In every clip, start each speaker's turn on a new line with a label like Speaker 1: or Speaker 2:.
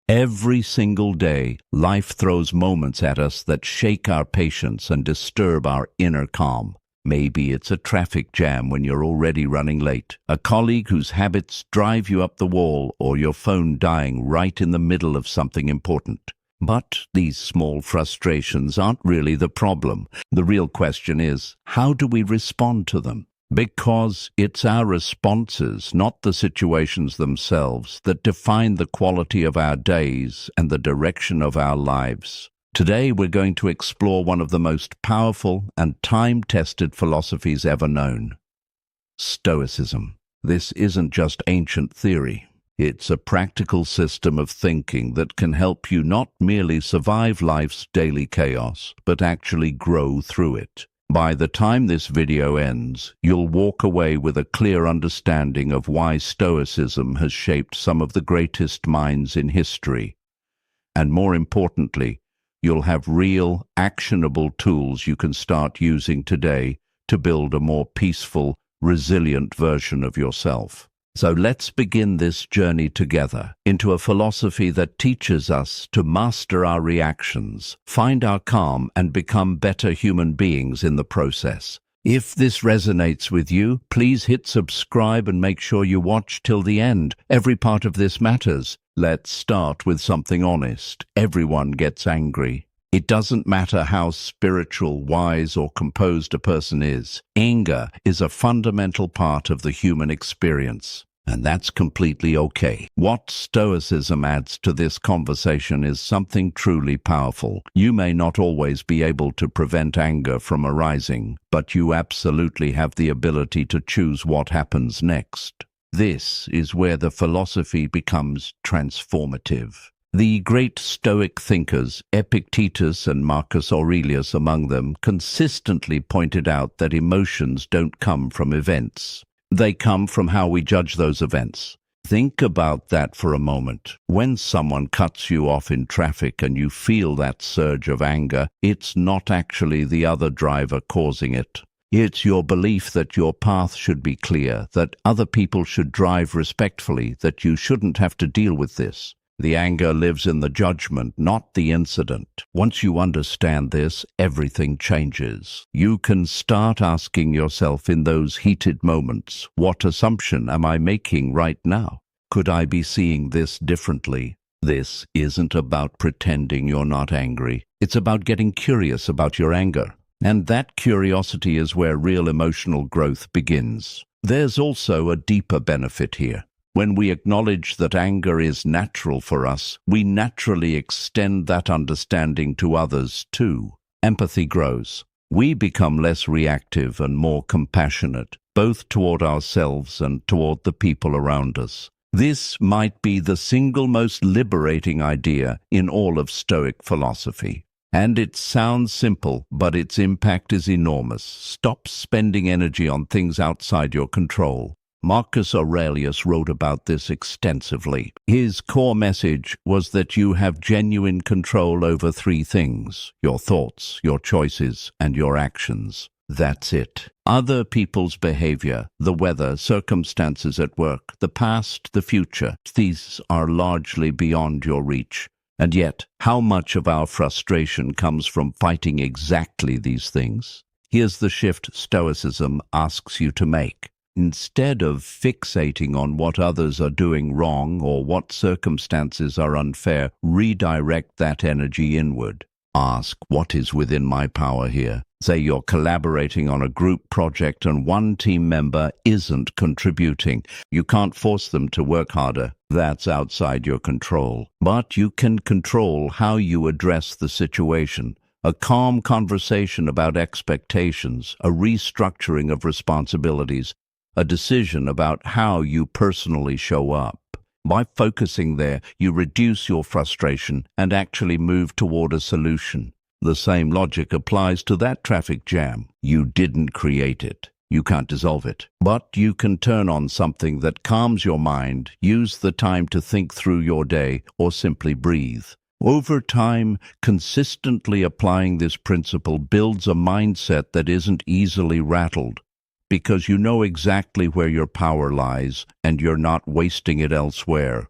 Speaker 1: Every single day, life throws moments at us that shake our patience and disturb our inner calm. Maybe it's a traffic jam when you're already running late, a colleague whose habits drive you up the wall, or your phone dying right in the middle of something important. But these small frustrations aren't really the problem. The real question is, how do we respond to them? Because it's our responses, not the situations themselves, that define the quality of our days and the direction of our lives. Today we're going to explore one of the most powerful and time-tested philosophies ever known: Stoicism. This isn't just ancient theory. It's a practical system of thinking that can help you not merely survive life's daily chaos, but actually grow through it. By the time this video ends, you'll walk away with a clear understanding of why Stoicism has shaped some of the greatest minds in history. And more importantly, you'll have real, actionable tools you can start using today to build a more peaceful, resilient version of yourself. So let's begin this journey together into a philosophy that teaches us to master our reactions, find our calm, and become better human beings in the process. If this resonates with you, please hit subscribe and make sure you watch till the end. Every part of this matters. Let's start with something honest. Everyone gets angry. It doesn't matter how spiritual, wise, or composed a person is. Anger is a fundamental part of the human experience, and that's completely okay. What Stoicism adds to this conversation is something truly powerful. You may not always be able to prevent anger from arising, but you absolutely have the ability to choose what happens next. This is where the philosophy becomes transformative. The great Stoic thinkers, Epictetus and Marcus Aurelius among them, consistently pointed out that emotions don't come from events. They come from how we judge those events. Think about that for a moment. When someone cuts you off in traffic and you feel that surge of anger, it's not actually the other driver causing it. It's your belief that your path should be clear, that other people should drive respectfully, that you shouldn't have to deal with this. The anger lives in the judgment, not the incident. Once you understand this, everything changes. You can start asking yourself in those heated moments, what assumption am I making right now? Could I be seeing this differently? This isn't about pretending you're not angry. It's about getting curious about your anger. And that curiosity is where real emotional growth begins. There's also a deeper benefit here. When we acknowledge that anger is natural for us, we naturally extend that understanding to others too. Empathy grows. We become less reactive and more compassionate, both toward ourselves and toward the people around us. This might be the single most liberating idea in all of Stoic philosophy. And it sounds simple, but its impact is enormous. Stop spending energy on things outside your control. Marcus Aurelius wrote about this extensively. His core message was that you have genuine control over three things: your thoughts, your choices, and your actions. That's it. Other people's behavior, the weather, circumstances at work, the past, the future, these are largely beyond your reach. And yet, how much of our frustration comes from fighting exactly these things? Here's the shift Stoicism asks you to make. Instead of fixating on what others are doing wrong or what circumstances are unfair, redirect that energy inward. Ask, what is within my power here? Say you're collaborating on a group project and one team member isn't contributing. You can't force them to work harder. That's outside your control. But you can control how you address the situation. A calm conversation about expectations, a restructuring of responsibilities, a decision about how you personally show up. By focusing there, you reduce your frustration and actually move toward a solution. The same logic applies to that traffic jam. You didn't create it. You can't dissolve it. But you can turn on something that calms your mind, use the time to think through your day, or simply breathe. Over time, consistently applying this principle builds a mindset that isn't easily rattled, because you know exactly where your power lies and you're not wasting it elsewhere.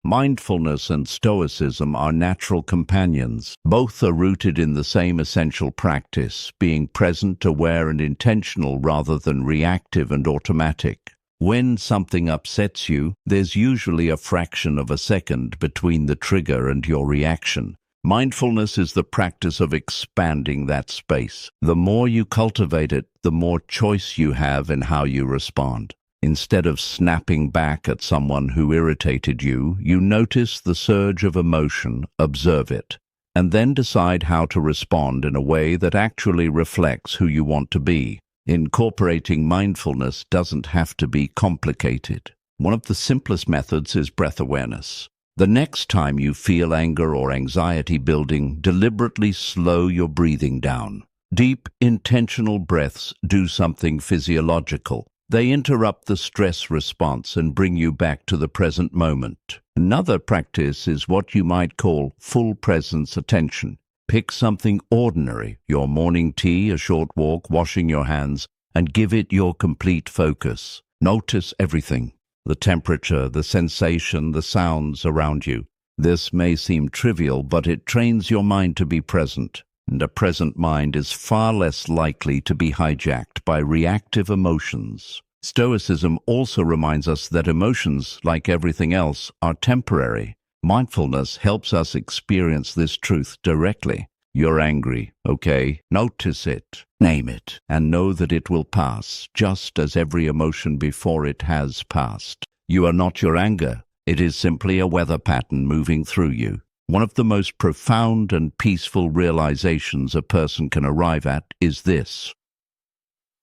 Speaker 1: Mindfulness and Stoicism are natural companions. Both are rooted in the same essential practice, being present, aware, and intentional rather than reactive and automatic. When something upsets you, there's usually a fraction of a second between the trigger and your reaction. Mindfulness is the practice of expanding that space. The more you cultivate it, the more choice you have in how you respond. Instead of snapping back at someone who irritated you, you notice the surge of emotion, observe it, and then decide how to respond in a way that actually reflects who you want to be. Incorporating mindfulness doesn't have to be complicated. One of the simplest methods is breath awareness. The next time you feel anger or anxiety building, deliberately slow your breathing down. Deep, intentional breaths do something physiological. They interrupt the stress response and bring you back to the present moment. Another practice is what you might call full presence attention. Pick something ordinary, your morning tea, a short walk, washing your hands, and give it your complete focus. Notice everything. The temperature, the sensation, the sounds around you. This may seem trivial, but it trains your mind to be present. And a present mind is far less likely to be hijacked by reactive emotions. Stoicism also reminds us that emotions, like everything else, are temporary. Mindfulness helps us experience this truth directly. You're angry, okay? Notice it, name it, and know that it will pass, just as every emotion before it has passed. You are not your anger. It is simply a weather pattern moving through you. One of the most profound and peaceful realizations a person can arrive at is this: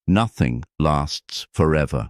Speaker 1: nothing lasts forever.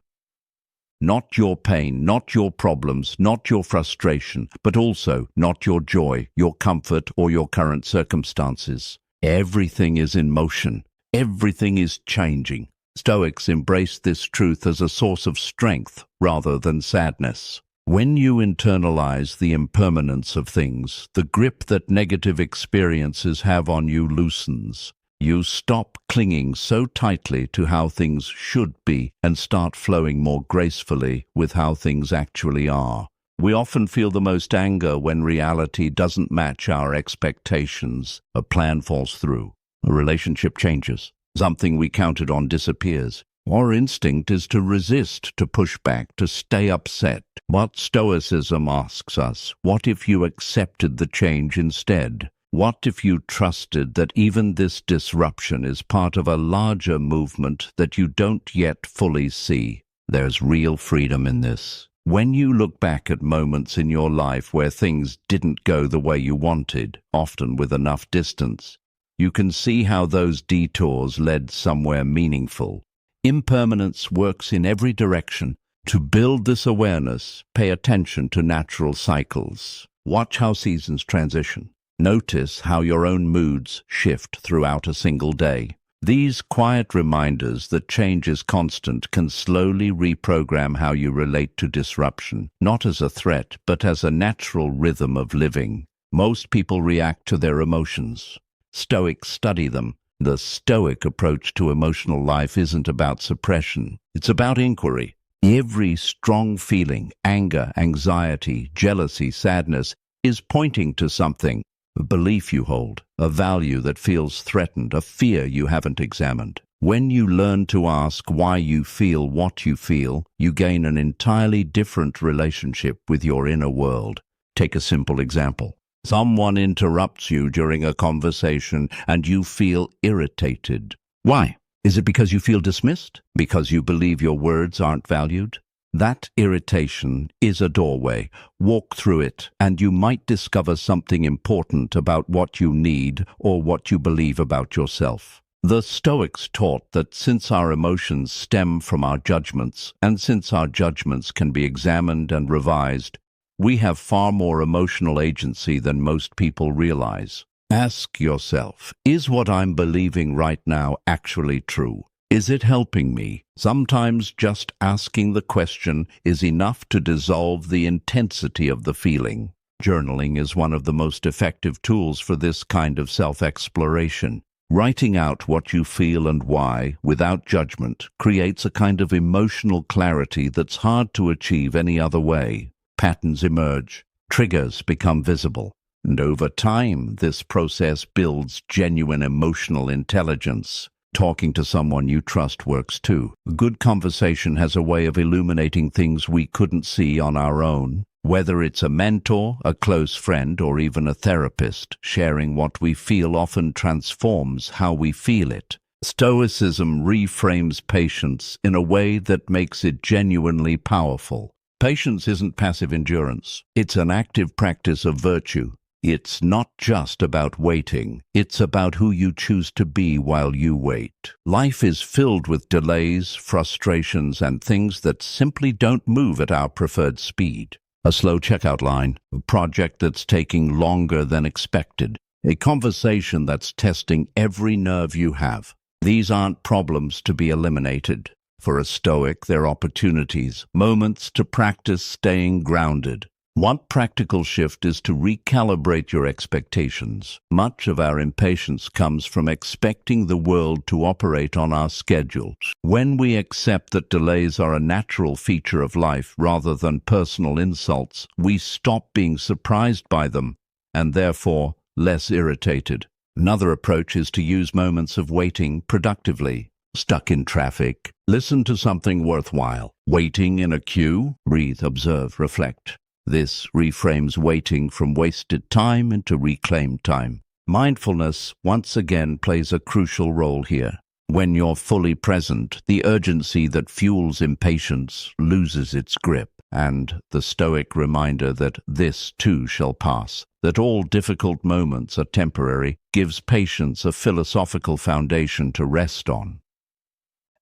Speaker 1: Not your pain, not your problems, not your frustration, but also not your joy, your comfort, or your current circumstances. Everything is in motion. Everything is changing. Stoics embrace this truth as a source of strength rather than sadness. When you internalize the impermanence of things, the grip that negative experiences have on you loosens. You stop clinging so tightly to how things should be and start flowing more gracefully with how things actually are. We often feel the most anger when reality doesn't match our expectations. A plan falls through. A relationship changes. Something we counted on disappears. Our instinct is to resist, to push back, to stay upset. But Stoicism asks us, what if you accepted the change instead? What if you trusted that even this disruption is part of a larger movement that you don't yet fully see? There's real freedom in this. When you look back at moments in your life where things didn't go the way you wanted, often with enough distance, you can see how those detours led somewhere meaningful. Impermanence works in every direction. To build this awareness, pay attention to natural cycles. Watch how seasons transition. Notice how your own moods shift throughout a single day. These quiet reminders that change is constant can slowly reprogram how you relate to disruption, not as a threat, but as a natural rhythm of living. Most people react to their emotions. Stoics study them. The Stoic approach to emotional life isn't about suppression. It's about inquiry. Every strong feeling, anger, anxiety, jealousy, sadness, is pointing to something. A belief you hold, a value that feels threatened, a fear you haven't examined. When you learn to ask why you feel what you feel, you gain an entirely different relationship with your inner world. Take a simple example. Someone interrupts you during a conversation and you feel irritated. Why? Is it because you feel dismissed? Because you believe your words aren't valued? That irritation is a doorway. Walk through it, and you might discover something important about what you need or what you believe about yourself. The Stoics taught that since our emotions stem from our judgments, and since our judgments can be examined and revised, we have far more emotional agency than most people realize. Ask yourself, is what I'm believing right now actually true? Is it helping me? Sometimes just asking the question is enough to dissolve the intensity of the feeling. Journaling is one of the most effective tools for this kind of self-exploration. Writing out what you feel and why, without judgment, creates a kind of emotional clarity that's hard to achieve any other way. Patterns emerge. Triggers become visible. And over time, this process builds genuine emotional intelligence. Talking to someone you trust works too. A good conversation has a way of illuminating things we couldn't see on our own. Whether it's a mentor, a close friend, or even a therapist, sharing what we feel often transforms how we feel it. Stoicism reframes patience in a way that makes it genuinely powerful. Patience isn't passive endurance. It's an active practice of virtue. It's not just about waiting. It's about who you choose to be while you wait. Life is filled with delays, frustrations, and things that simply don't move at our preferred speed. A slow checkout line, a project that's taking longer than expected, a conversation that's testing every nerve you have. These aren't problems to be eliminated. For a Stoic, they're opportunities, moments to practice staying grounded. One practical shift is to recalibrate your expectations. Much of our impatience comes from expecting the world to operate on our schedules. When we accept that delays are a natural feature of life rather than personal insults, we stop being surprised by them and therefore less irritated. Another approach is to use moments of waiting productively. Stuck in traffic, listen to something worthwhile. Waiting in a queue, breathe, observe, reflect. This reframes waiting from wasted time into reclaimed time. Mindfulness, once again, plays a crucial role here. When you're fully present, the urgency that fuels impatience loses its grip, and the Stoic reminder that this too shall pass, that all difficult moments are temporary, gives patience a philosophical foundation to rest on.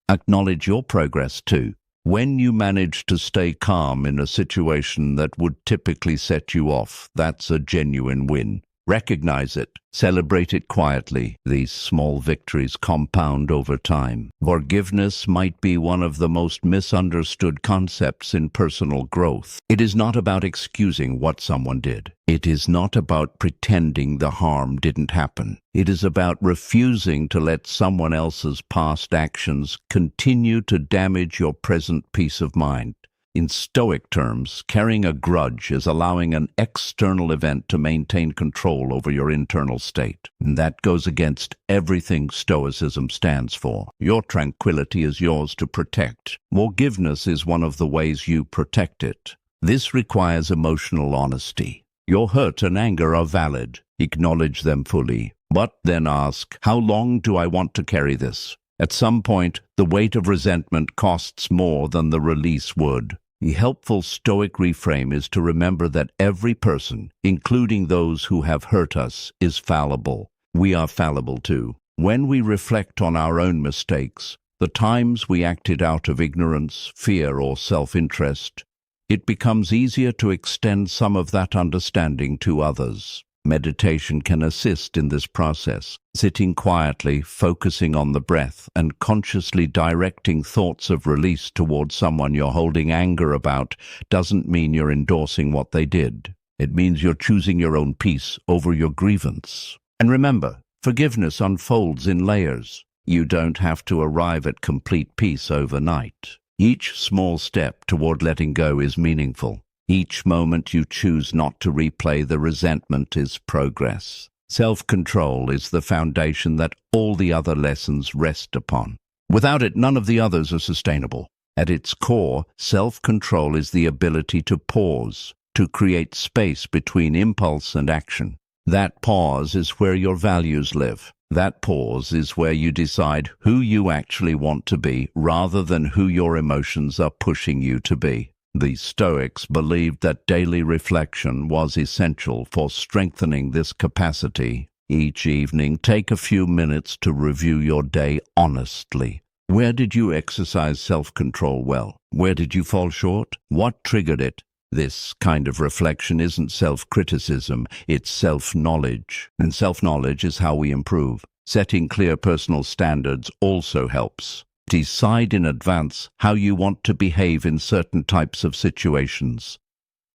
Speaker 1: Acknowledge your progress too. When you manage to stay calm in a situation that would typically set you off, that's a genuine win. Recognize it. Celebrate it quietly. These small victories compound over time. Forgiveness might be one of the most misunderstood concepts in personal growth. It is not about excusing what someone did. It is not about pretending the harm didn't happen. It is about refusing to let someone else's past actions continue to damage your present peace of mind. In Stoic terms, carrying a grudge is allowing an external event to maintain control over your internal state. And that goes against everything Stoicism stands for. Your tranquility is yours to protect. Forgiveness is one of the ways you protect it. This requires emotional honesty. Your hurt and anger are valid. Acknowledge them fully. But then ask, how long do I want to carry this? At some point, the weight of resentment costs more than the release would. The helpful Stoic reframe is to remember that every person, including those who have hurt us, is fallible. We are fallible too. When we reflect on our own mistakes, the times we acted out of ignorance, fear, or self-interest, it becomes easier to extend some of that understanding to others. Meditation can assist in this process. Sitting quietly, focusing on the breath, and consciously directing thoughts of release towards someone you're holding anger about doesn't mean you're endorsing what they did. It means you're choosing your own peace over your grievance. And remember, forgiveness unfolds in layers. You don't have to arrive at complete peace overnight. Each small step toward letting go is meaningful. Each moment you choose not to replay the resentment is progress. Self-control is the foundation that all the other lessons rest upon. Without it, none of the others are sustainable. At its core, self-control is the ability to pause, to create space between impulse and action. That pause is where your values live. That pause is where you decide who you actually want to be rather than who your emotions are pushing you to be. The Stoics believed that daily reflection was essential for strengthening this capacity. Each evening, take a few minutes to review your day honestly. Where did you exercise self-control well? Where did you fall short? What triggered it? This kind of reflection isn't self-criticism, it's self-knowledge. And self-knowledge is how we improve. Setting clear personal standards also helps. Decide in advance how you want to behave in certain types of situations.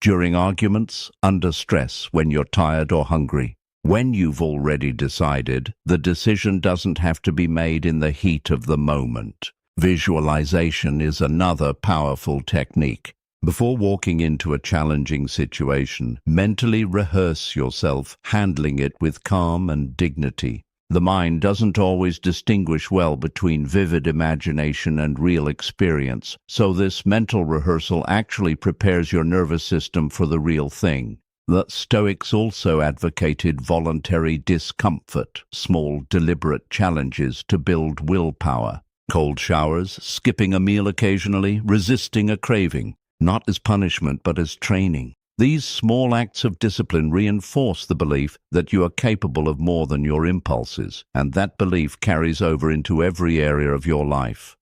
Speaker 1: During arguments, under stress, when you're tired or hungry. When you've already decided, the decision doesn't have to be made in the heat of the moment. Visualization is another powerful technique. Before walking into a challenging situation, mentally rehearse yourself handling it with calm and dignity. The mind doesn't always distinguish well between vivid imagination and real experience, so this mental rehearsal actually prepares your nervous system for the real thing. The Stoics also advocated voluntary discomfort, small deliberate challenges to build willpower. Cold showers, skipping a meal occasionally, resisting a craving, not as punishment but as training. These small acts of discipline reinforce the belief that you are capable of more than your impulses, and that belief carries over into every area of your life.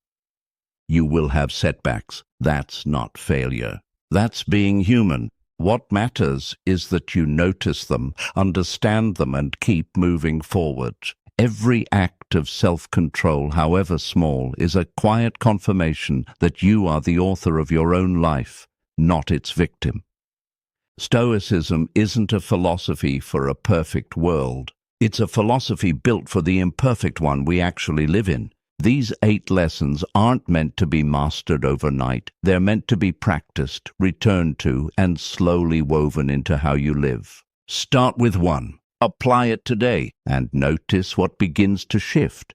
Speaker 1: You will have setbacks. That's not failure. That's being human. What matters is that you notice them, understand them, and keep moving forward. Every act of self-control, however small, is a quiet confirmation that you are the author of your own life, not its victim. Stoicism isn't a philosophy for a perfect world. It's a philosophy built for the imperfect one we actually live in. These 8 lessons aren't meant to be mastered overnight. They're meant to be practiced, returned to, and slowly woven into how you live. Start with 1. Apply it today, and notice what begins to shift.